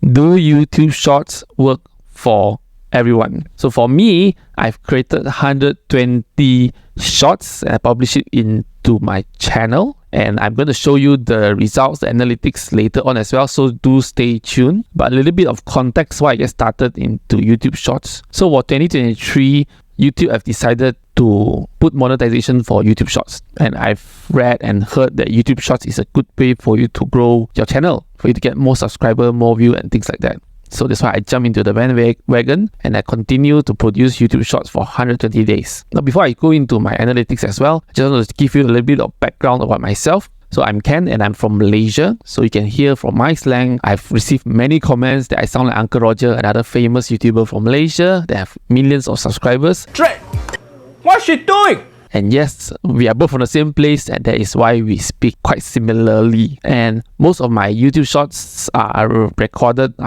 Do YouTube Shorts work for everyone? So for me, I've created 120 shorts and I publish it into my channel. And I'm going to show you the results, the analytics later on as well. So do stay tuned. But a little bit of context why I get started into YouTube Shorts. So for 2023, YouTube have decided to put monetization for YouTube Shorts. And I've read and heard that YouTube Shorts is a good way for you to grow your channel, for you to get more subscribers, more views and things like that. So that's why I jumped into the bandwagon and I continue to produce YouTube Shorts for 120 days. Now, before I go into my analytics as well, I just want to give you a little bit of background about myself. So I'm Ken and I'm from Malaysia. So you can hear from my slang, I've received many comments that I sound like Uncle Roger, another famous YouTuber from Malaysia that have millions of subscribers. Trey, what's she doing? And yes, we are both from the same place and that is why we speak quite similarly. And most of my YouTube shorts are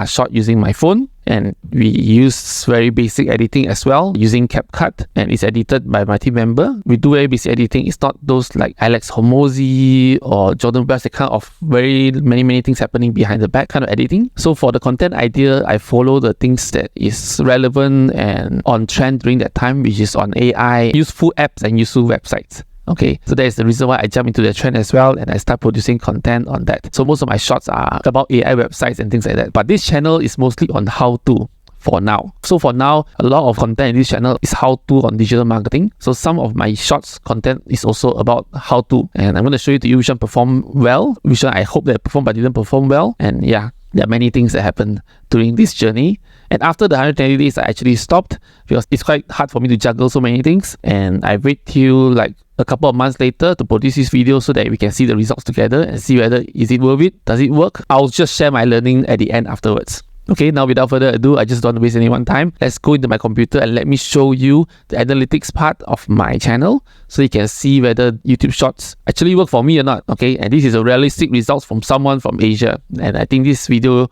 shot using my phone. And we use very basic editing as well, using CapCut, and it's edited by my team member. We do very basic editing. It's not those like Alex Hormozi or Jordan Bass, the kind of very many things happening behind the back kind of editing. So for the content idea, I follow the things that is relevant and on trend during that time, which is on AI, useful apps and useful websites. Okay, so that is the reason why I jump into the trend as well and I start producing content on that. So most of my shorts are about AI websites and things like that. But this channel is mostly on how-to for now. So for now, a lot of content in this channel is how-to on digital marketing. So some of my shorts content is also about how-to. And I'm going to show you to you which one performed well, which one I hope that performed but didn't perform well. And yeah, there are many things that happened during this journey. And after the 120 days, I actually stopped because it's quite hard for me to juggle so many things. And I wait till like a couple of months later to produce this video so that we can see the results together and see whether is it worth it, does it work. I'll just share my learning at the end afterwards. Okay, now without further ado, I just don't want to waste anyone's time. Let's go into my computer and let me show you the analytics part of my channel so you can see whether YouTube Shorts actually work for me or not. Okay, and this is a realistic results from someone from Asia. And I think this video,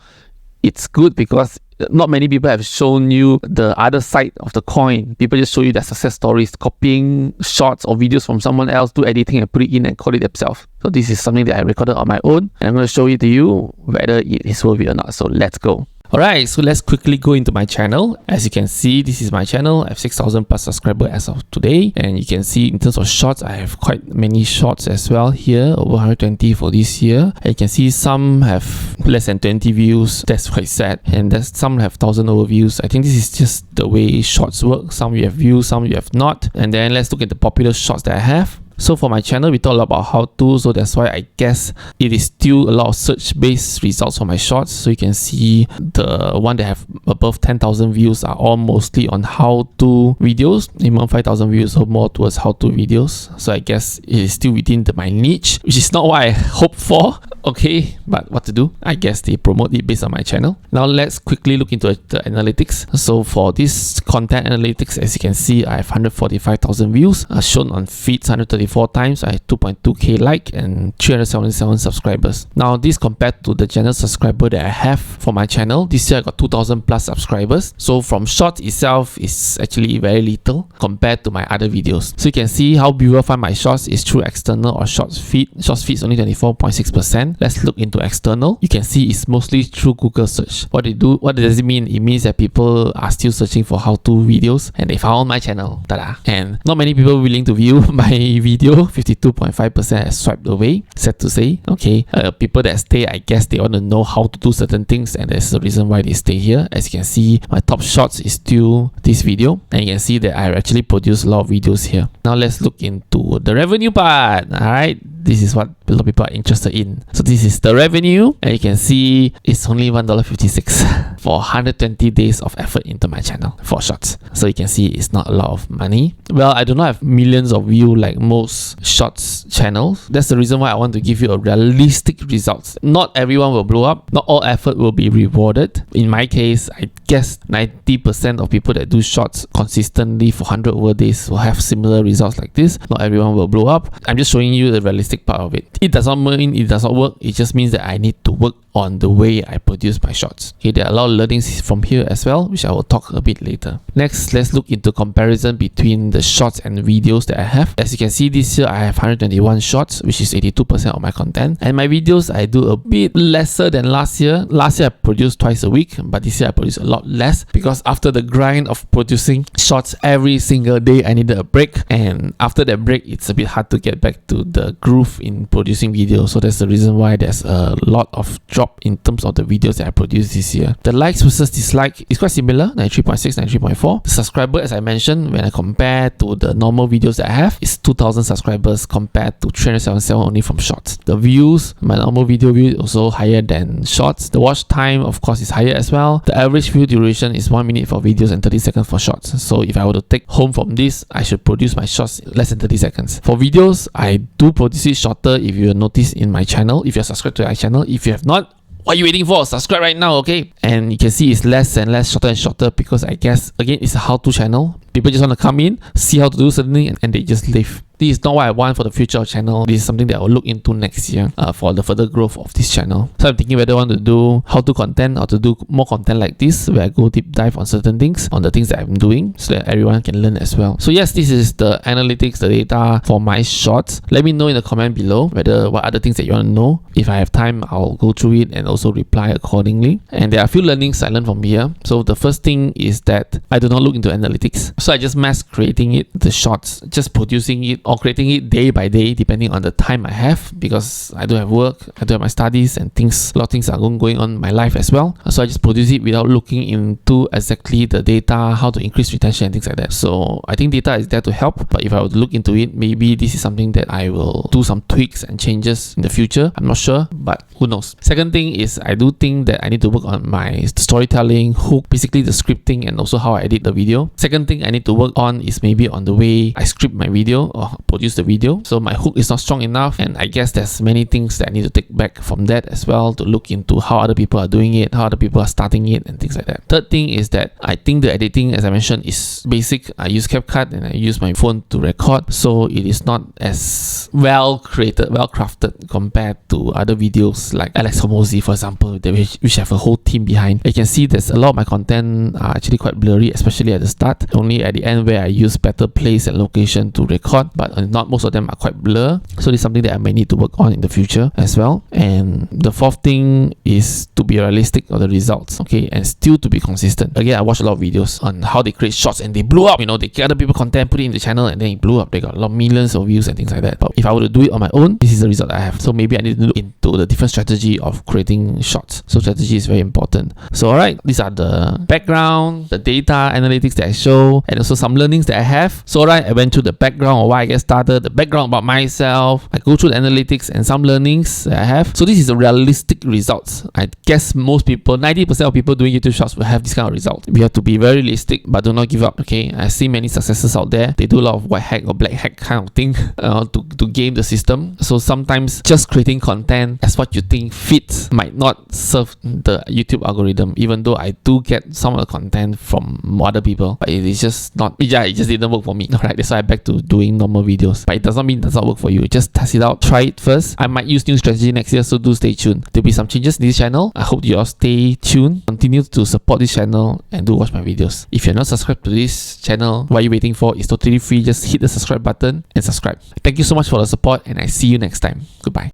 it's good because not many people have shown you the other side of the coin. People just show you their success stories, copying shorts or videos from someone else, do editing and put it in and call it themselves. So this is something that I recorded on my own and I'm going to show it to you whether it is worth it or not. So let's go. Alright, so let's quickly go into my channel. As you can see, this is my channel. I have 6,000 plus subscribers as of today. And you can see in terms of shorts, I have quite many shorts as well here, over 120 for this year. And you can see some have less than 20 views. That's quite sad. And some have 1,000 overviews. I think this is just the way shorts work. Some you have views, some you have not. And then let's look at the popular shorts that I have. So for my channel, we talk a lot about how-to, so that's why I guess it is still a lot of search-based results for my shorts. So you can see the one that have above 10,000 views are all mostly on how-to videos, minimum 5,000 views, so more towards how-to videos. So I guess it is still within my niche, which is not what I hoped for. Okay, but what to do? I guess they promote it based on my channel. Now let's quickly look into the analytics. So for this content analytics, as you can see, I have 145,000 views, shown on feeds 134 times. I have 2.2k like and 377 subscribers. Now this compared to the general subscriber that I have for my channel, this year I got 2,000 plus subscribers. So from shorts itself is actually very little compared to my other videos. So you can see how viewers find my shorts is through external or shorts feed. Shorts feed is only 24.6%. Let's look into external. You can see it's mostly through Google search. What does it mean? It means that people are still searching for how-to videos and they found my channel. Ta-da! And not many people willing to view my video. 52.5% has swiped away. Sad to say. Okay, people that stay, I guess they want to know how to do certain things and that's the reason why they stay here. As you can see, my top shorts is still this video and you can see that I actually produce a lot of videos here. Now let's look into the revenue part. Alright, this is what a lot of people are interested in. So this is the revenue and you can see it's only $1.56 for 120 days of effort into my channel for shorts. So you can see it's not a lot of money. Well, I do not have millions of views like most shorts channels. That's the reason why I want to give you a realistic results. Not everyone will blow up. Not all effort will be rewarded. In my case, I guess 90% of people that do shorts consistently for 100 over days will have similar results like this. Not everyone will blow up. I'm just showing you the realistic part of it. It does not mean it does not work. It just means that I need to work on the way I produce my shorts. Okay, there are a lot of learnings from here as well, which I will talk a bit later. Next, let's look into comparison between the shorts and videos that I have. As you can see, this year I have 121 shorts, which is 82% of my content. And my videos, I do a bit lesser than last year. Last year I produced twice a week, but this year I produce a lot less because after the grind of producing shorts every single day, I needed a break. And after that break, it's a bit hard to get back to the groove in producing videos. So that's the reason why there's a lot of drop in terms of the videos that I produced this year. The likes versus dislike is quite similar, 93.6, 93.4. The subscriber, as I mentioned, when I compare to the normal videos that I have, is 2,000 subscribers compared to 377 only from shorts. The views, my normal video view is also higher than shorts. The watch time, of course, is higher as well. The average view duration is 1 minute for videos and 30 seconds for shorts. So if I were to take home from this, I should produce my shorts less than 30 seconds. For videos, I do produce it shorter if you notice in my channel. If you're subscribed to my channel, if you have not, what are you waiting for? Subscribe right now, okay? And you can see it's less and less, shorter and shorter, because I guess, again, it's a how-to channel. People just want to come in, see how to do something, and they just leave. This is not what I want for the future of channel. This is something that I will look into next year for the further growth of this channel. So I'm thinking whether I want to do how-to content or to do more content like this, where I go deep dive on certain things, on the things that I'm doing, so that everyone can learn as well. So yes, this is the analytics, the data for my shorts. Let me know in the comment below whether what other things that you want to know. If I have time, I'll go through it and also reply accordingly. And there are a few learnings I learned from here. So the first thing is that I do not look into analytics. So I just mass creating it, the shorts, just producing it or creating it day by day depending on the time I have, because I do have work, I do have my studies and things, a lot of things are going on in my life as well. So I just produce it without looking into exactly the data, how to increase retention and things like that. So I think data is there to help, but if I were to look into it, maybe this is something that I will do some tweaks and changes in the future. I'm not sure, but who knows. Second thing is I do think that I need to work on my storytelling, hook, basically the scripting and also how I edit the video. Second thing I need to work on is maybe on the way I script my video or produce the video. So my hook is not strong enough, and I guess there's many things that I need to take back from that as well, to look into how other people are doing it, how other people are starting it and things like that. Third thing is that I think the editing, as I mentioned, is basic. I use CapCut and I use my phone to record, so it is not as well created, well crafted compared to other videos like Alex Hormozi, for example, which have a whole team behind. You can see there's a lot of my content are actually quite blurry, especially at the start. Only at the end where I use better place and location to record, but not most of them are quite blur. So this is something that I may need to work on in the future as well. And the fourth thing is to be realistic of the results, okay, and still to be consistent. Again, I watch a lot of videos on how they create shorts and they blew up. You know, they get other people content, put it in the channel, and then it blew up. They got a lot of millions of views and things like that. But if I were to do it on my own, this is the result I have. So maybe I need to look into the different strategy of creating shorts. So strategy is very important. So alright, these are the background, the data analytics that I show, and also some learnings that I have. So alright, I went through the background of why I get started, the background about myself, I go through the analytics and some learnings that I have. So this is the realistic results. I guess most people, 90% of people doing YouTube shorts will have this kind of result. We have to be very realistic, but do not give up, okay? I see many successes out there. They do a lot of white hack or black hack kind of thing to game the system. So sometimes just creating content as what you think fits might not serve the YouTube algorithm, even though I do get some of the content from other people, but it is just not, it just didn't work for me. Alright, that's why I'm back to doing normal videos. But it does not mean it does not work for you. Just test it out, try it first. I might use new strategy next year, so do stay tuned. There'll be some changes in this channel. I hope you all stay tuned, continue to support this channel, and do watch my videos. If you're not subscribed to this channel, what are you waiting for? It's totally free. Just hit the subscribe button and subscribe. Thank you so much for the support, and I see you next time. Goodbye.